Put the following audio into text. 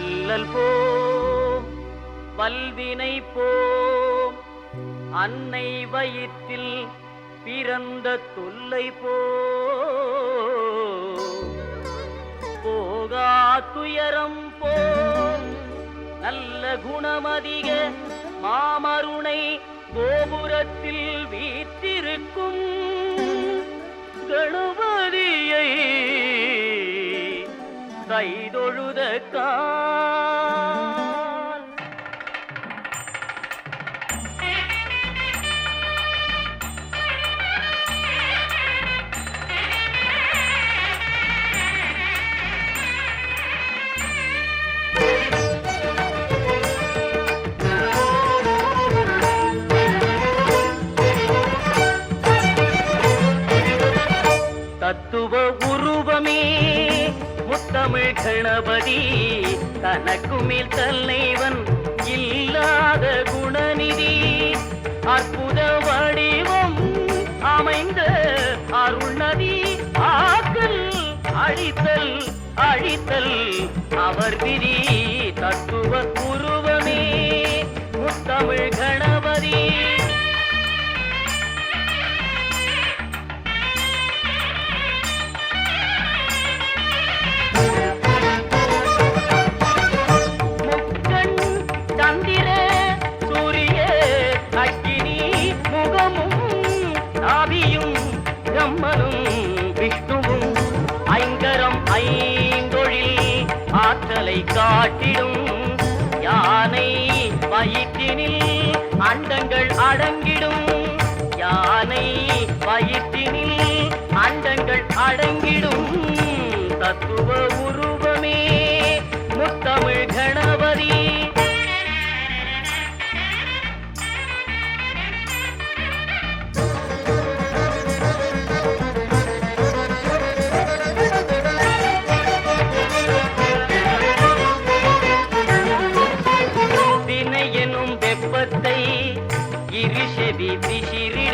அல்லல் போம் வல்வினை போம் அன்னை வயிற்றில் பிறந்த தொல்லை போகா துயரம் போம் நல்ல குணமதிக மாமருணை கோபுரத்தில் வீற்றிருக்கும் கணபதியை கைதொழுத கால் தத்துவ உருவமே முத்தமிழ் கணபதி தனக்குமேல் தலைவன் இல்லாத குணநிதி அற்புத வடிவம் அமைந்த அருள்நதி ஆக்கல் அழித்தல் அழித்தல் அவர் விதி தத்துவ உருவமே முத்தமிழ் கணபதி பிரம்மனும் விஷ்ணுவும் ஐங்கரம் ஐந்தொழில் ஆற்றலை காட்டிடும் யானை வயிற்றினில் அண்டங்கள் அடங்கிடும் யானை வயிற்றினில் அண்டங்கள் அடங்கிடும் தத்துவ உருவமே முத்தமிழ் கணபதி இருஷெவி பிசிறி